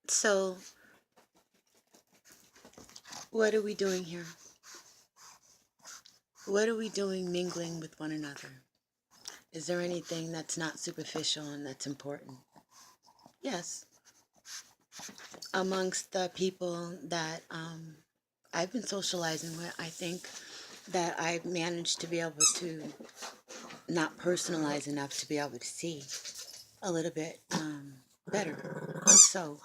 So, what are we doing here? What are we doing mingling with one another? Is there anything that's not superficial and that's important? Yes. Amongst the people that I've been socializing with, I think that I've managed to be able to not personalize enough to be able to see a little bit better. So,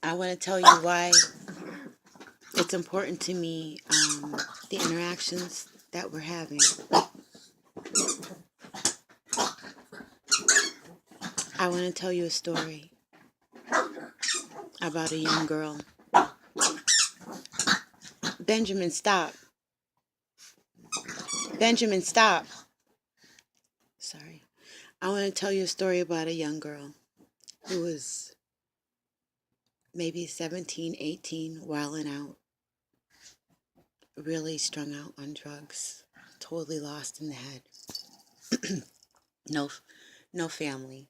I want to tell you why it's important to me, the interactions that we're having. I want to tell you a story about a young girl. Benjamin, stop. Benjamin, stop. Sorry. I want to tell you a story about a young girl who was maybe 17, 18, wilding out, really strung out on drugs, totally lost in the head. no, no family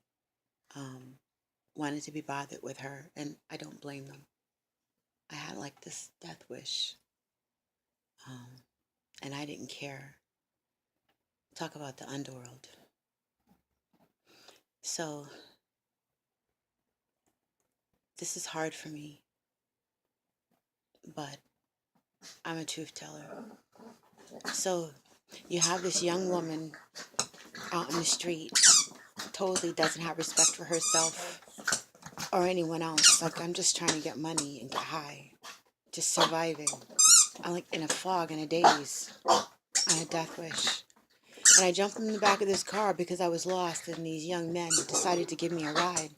wanted to be bothered with her, and I don't blame them. I had like this death wish, and I didn't care. Talk about the underworld. So, this is hard for me, but I'm a truth teller. So, you have this young woman out in the street, totally doesn't have respect for herself or anyone else. Like, I'm just trying to get money and get high, just surviving. I'm like in a fog and a daze, on a death wish. And I jumped in the back of this car because I was lost, and these young men decided to give me a ride.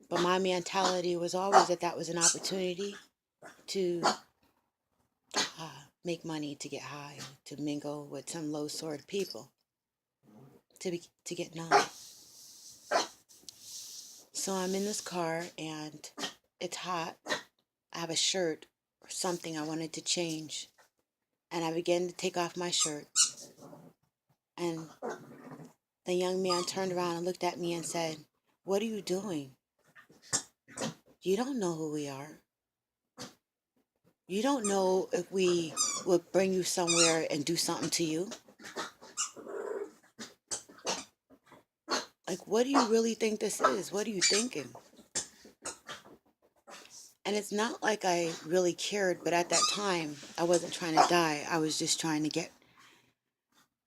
But my mentality was always that that was an opportunity to make money, to get high, to mingle with some low-soared people, to get numb. So I'm in this car, and it's hot. I have a shirt or something I wanted to change, and I began to take off my shirt. And the young man turned around and looked at me and said, "What are you doing? You don't know who we are. You don't know if we would bring you somewhere and do something to you. Like, what do you really think this is? What are you thinking?" And it's not like I really cared, but at that time, I wasn't trying to die. I was just trying to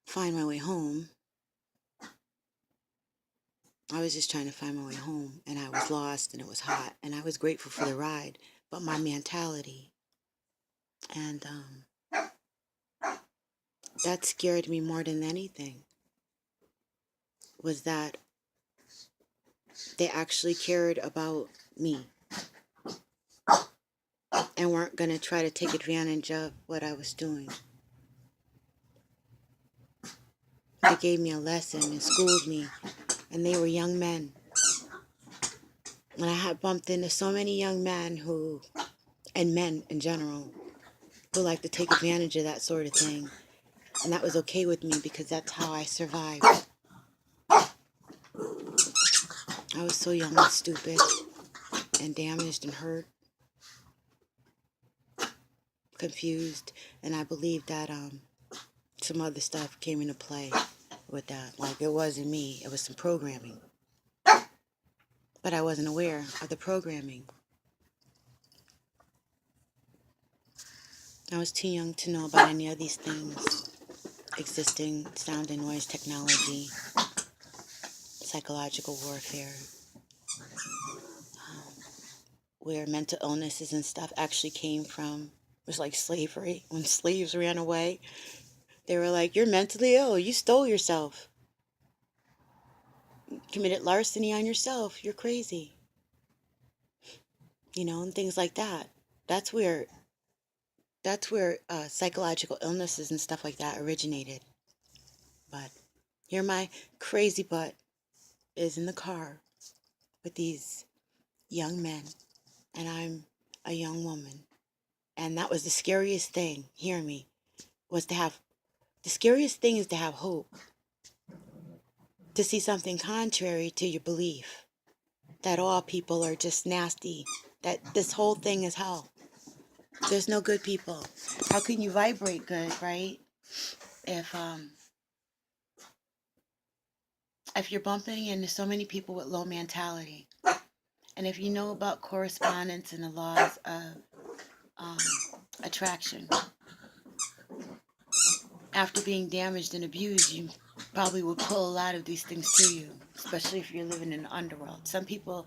find my way home. I was just trying to find my way home, and I was lost, and it was hot, and I was grateful for the ride, but my mentality, and that scared me more than anything, was that they actually cared about me and weren't going to try to take advantage of what I was doing. They gave me a lesson and schooled me, and they were young men. And I had bumped into so many young men and men in general, who like to take advantage of that sort of thing. And that was okay with me because that's how I survived. I was so young and stupid and damaged and hurt, confused, and I believe that some other stuff came into play with that. Like, it wasn't me, it was some programming. But I wasn't aware of the programming. I was too young to know about any of these things. Existing sound and noise technology, psychological warfare, where mental illnesses and stuff actually came from. It was like slavery. When slaves ran away, they were like, "You're mentally ill. You stole yourself. You committed larceny on yourself. You're crazy." And things like that. That's where psychological illnesses and stuff like that originated. But here my crazy butt is in the car with these young men, and I'm a young woman. And that was the scariest thing, hear me, the scariest thing is to have hope. to see something contrary to your belief, that all people are just nasty, that this whole thing is hell. There's no good people. How can you vibrate good, right? If if you're bumping into so many people with low mentality, and if you know about correspondence and the laws of um, attraction, after being damaged and abused, you probably will pull a lot of these things to you, especially if you're living in the underworld. Some people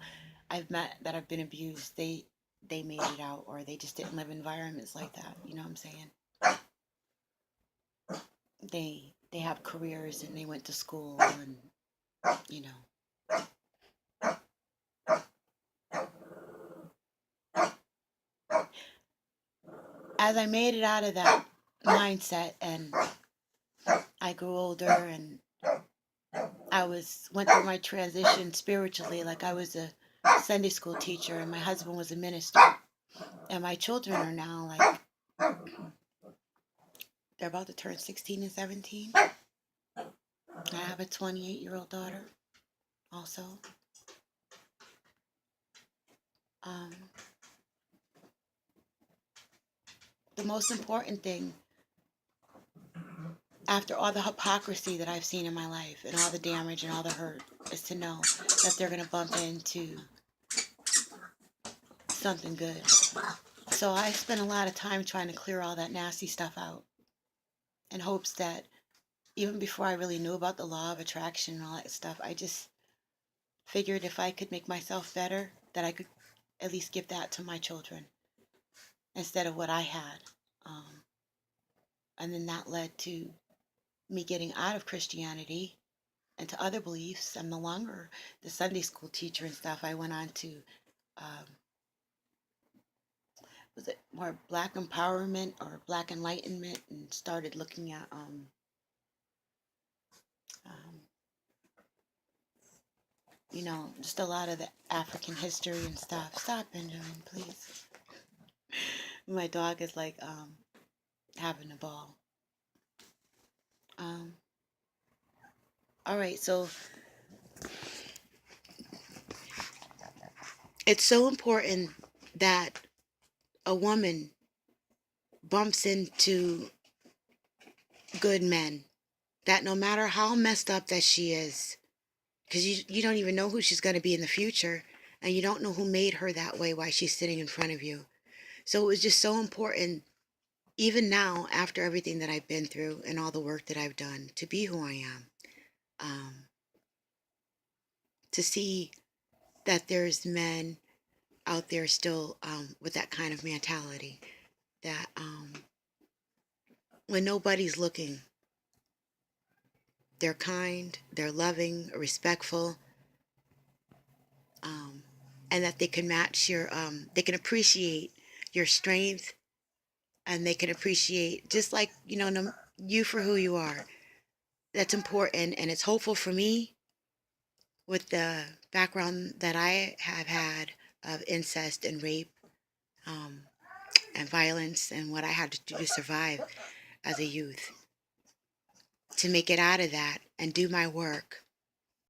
I've met that have been abused, they made it out, or they just didn't live in environments like that. You know what I'm saying? They have careers and they went to school and you know. As I made it out of that mindset and I grew older and went through my transition spiritually, like I was a Sunday school teacher and my husband was a minister. And my children are now like, they're about to turn 16 and 17. I have a 28-year-old daughter also. Um, the most important thing, after all the hypocrisy that I've seen in my life and all the damage and all the hurt, is to know that they're going to bump into something good. So I spent a lot of time trying to clear all that nasty stuff out in hopes that even before I really knew about the law of attraction and all that stuff, I just figured if I could make myself better, that I could at least give that to my children instead of what I had. And then that led to me getting out of Christianity and to other beliefs. I'm no longer the Sunday school teacher and stuff. I went on to, um, was it more Black empowerment or Black enlightenment, and started looking at um, you know, just a lot of the African history and stuff. Stop, Benjamin, please. My dog is like having a ball. All right, so it's so important that a woman bumps into good men, that no matter how messed up that she is, because you don't even know who she's going to be in the future, and you don't know who made her that way while she's sitting in front of you. So it was just so important, even now, after everything that I've been through and all the work that I've done, to be who I am. To see that there's men out there still with that kind of mentality, that when nobody's looking, they're kind, they're loving, respectful, and that they can match your, they can appreciate your strength, and they can appreciate just like, you know, you for who you are. That's important, and it's hopeful for me with the background that I have had of incest and rape and violence and what I had to do to survive as a youth. To make it out of that and do my work